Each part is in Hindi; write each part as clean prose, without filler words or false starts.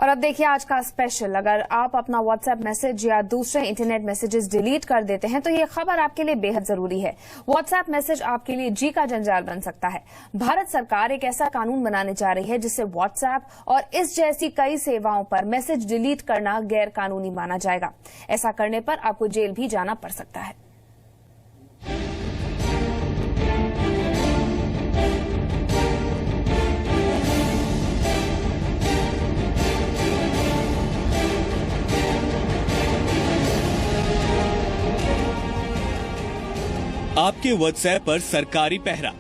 और अब देखिए आज का स्पेशल। अगर आप अपना व्हाट्सएप मैसेज या दूसरे इंटरनेट मैसेजेस डिलीट कर देते हैं तो ये खबर आपके लिए बेहद जरूरी है। व्हाट्सएप मैसेज आपके लिए जी का जंजाल बन सकता है। भारत सरकार एक ऐसा कानून बनाने जा रही है जिससे व्हाट्सएप और इस जैसी कई सेवाओं पर मैसेज डिलीट करना गैर कानूनी माना जाएगा। ऐसा करने पर आपको जेल भी जाना पड़ सकता है। आपके व्हाट्सएप पर सरकारी पहरा।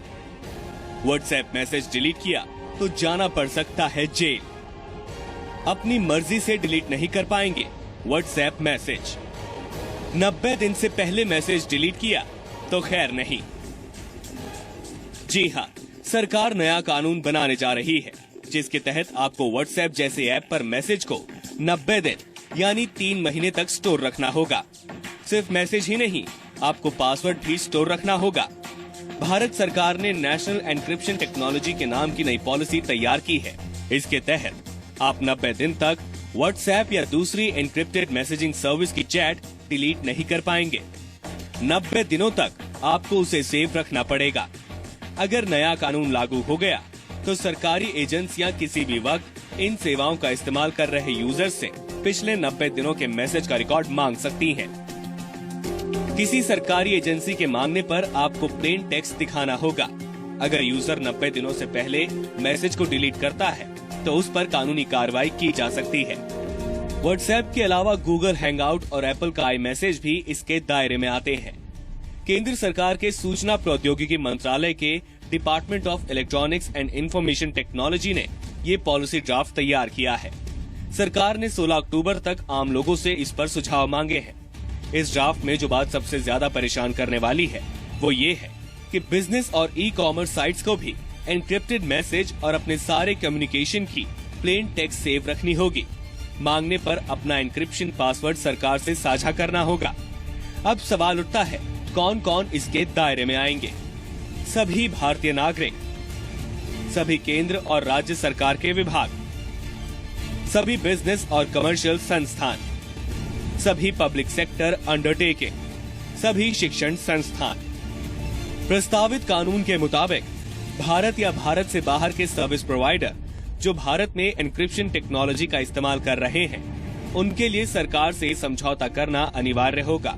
व्हाट्सएप मैसेज डिलीट किया तो जाना पड़ सकता है जेल। अपनी मर्जी से डिलीट नहीं कर पाएंगे व्हाट्सएप मैसेज। 90 दिन से पहले मैसेज डिलीट किया तो खैर नहीं। जी हाँ, सरकार नया कानून बनाने जा रही है जिसके तहत आपको व्हाट्सएप जैसे ऐप पर मैसेज को 90 दिन यानी 3 महीने तक स्टोर रखना होगा। सिर्फ मैसेज ही नहीं, आपको पासवर्ड भी स्टोर रखना होगा। भारत सरकार ने नेशनल एन्क्रिप्शन टेक्नोलॉजी के नाम की नई पॉलिसी तैयार की है। इसके तहत आप 90 दिन तक व्हाट्सएप या दूसरी एन्क्रिप्टेड मैसेजिंग सर्विस की चैट डिलीट नहीं कर पाएंगे। 90 दिनों तक आपको उसे सेव रखना पड़ेगा। अगर नया कानून लागू हो गया तो सरकारी एजेंसियां किसी भी वक्त इन सेवाओं का इस्तेमाल कर रहे यूजर्स से पिछले 90 दिनों के मैसेज का रिकॉर्ड मांग सकती हैं। किसी सरकारी एजेंसी के मांगने पर आपको प्लेन टेक्स्ट दिखाना होगा। अगर यूजर 90 दिनों से पहले मैसेज को डिलीट करता है तो उस पर कानूनी कार्रवाई की जा सकती है। व्हाट्सएप के अलावा गूगल हैंगआउट और एप्पल का आई मैसेज भी इसके दायरे में आते हैं। केंद्र सरकार के सूचना प्रौद्योगिकी मंत्रालय के department of electronics and information technology ने ये पॉलिसी ड्राफ्ट तैयार किया है। सरकार ने 16 अक्टूबर तक आम लोगों से इस पर सुझाव मांगे हैं। इस ड्राफ्ट में जो बात सबसे ज्यादा परेशान करने वाली है वो ये है कि बिजनेस और ई कॉमर्स साइट्स को भी एन्क्रिप्टेड मैसेज और अपने सारे कम्युनिकेशन की प्लेन टेक्स्ट सेव रखनी होगी। मांगने पर अपना एन्क्रिप्शन पासवर्ड सरकार से साझा करना होगा। अब सवाल उठता है, कौन कौन इसके दायरे में आएंगे? सभी भारतीय नागरिक, सभी केंद्र और राज्य सरकार के विभाग, सभी बिजनेस और कमर्शियल संस्थान, सभी पब्लिक सेक्टर अंडरटेकिंग, सभी शिक्षण संस्थान। प्रस्तावित कानून के मुताबिक भारत या भारत से बाहर के सर्विस प्रोवाइडर जो भारत में एन्क्रिप्शन टेक्नोलॉजी का इस्तेमाल कर रहे हैं, उनके लिए सरकार से समझौता करना अनिवार्य होगा।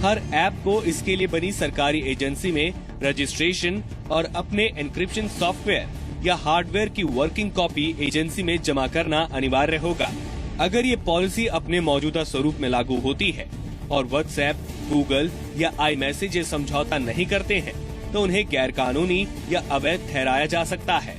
हर ऐप को इसके लिए बनी सरकारी एजेंसी में रजिस्ट्रेशन और अपने एन्क्रिप्शन सॉफ्टवेयर या हार्डवेयर की वर्किंग कॉपी एजेंसी में जमा करना अनिवार्य होगा। अगर ये पॉलिसी अपने मौजूदा स्वरूप में लागू होती है और व्हाट्सएप, गूगल या आई मैसेज समझौता नहीं करते हैं तो उन्हें गैर कानूनी या अवैध ठहराया जा सकता है।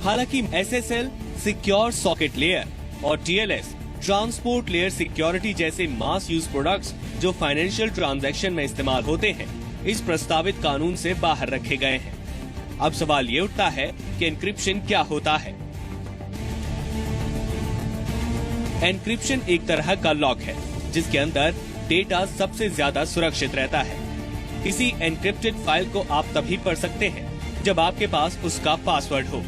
हालांकि SSL, सिक्योर सॉकेट लेयर और TLS, ट्रांसपोर्ट लेयर सिक्योरिटी जैसे मास यूज प्रोडक्ट्स जो फाइनेंशियल ट्रांजैक्शन में इस्तेमाल होते हैं, इस प्रस्तावित कानून से बाहर रखे गए हैं। अब सवाल ये उठता है कि एन्क्रिप्शन क्या होता है? एन्क्रिप्शन एक तरह का लॉक है जिसके अंदर डेटा सबसे ज्यादा सुरक्षित रहता है। किसी एन्क्रिप्टेड फाइल को आप तभी पढ़ सकते हैं जब आपके पास उसका पासवर्ड हो।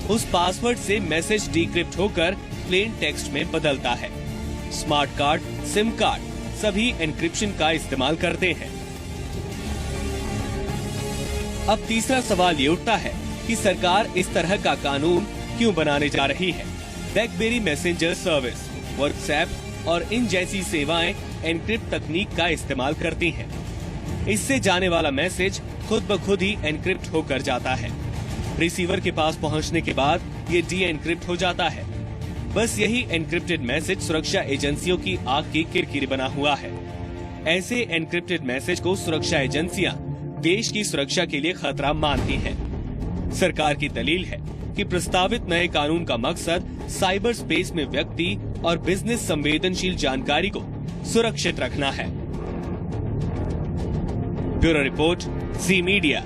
उस पासवर्ड से मैसेज डिक्रिप्ट होकर प्लेन टेक्स्ट में बदलता है। स्मार्ट कार्ड, सिम कार्ड सभी एन्क्रिप्शन का इस्तेमाल करते हैं। अब तीसरा सवाल ये उठता है कि सरकार इस तरह का कानून क्यों बनाने जा रही है? ब्लैकबेरी मैसेंजर सर्विस, व्हाट्सएप और इन जैसी सेवाएं एन्क्रिप्ट तकनीक का इस्तेमाल करती हैं। इससे जाने वाला मैसेज खुद ब खुद ही एन्क्रिप्ट होकर जाता है। रिसीवर के पास पहुंचने के बाद ये डी एन्क्रिप्ट हो जाता है। बस यही एन्क्रिप्टेड मैसेज सुरक्षा एजेंसियों की आग की किरकिरी बना हुआ है। ऐसे एन्क्रिप्टेड मैसेज को सुरक्षा एजेंसियां देश की सुरक्षा के लिए खतरा मानती हैं। सरकार की दलील है कि प्रस्तावित नए कानून का मकसद साइबर स्पेस में व्यक्ति और बिजनेस संवेदनशील जानकारी को सुरक्षित रखना है। ब्यूरो रिपोर्ट, जी मीडिया।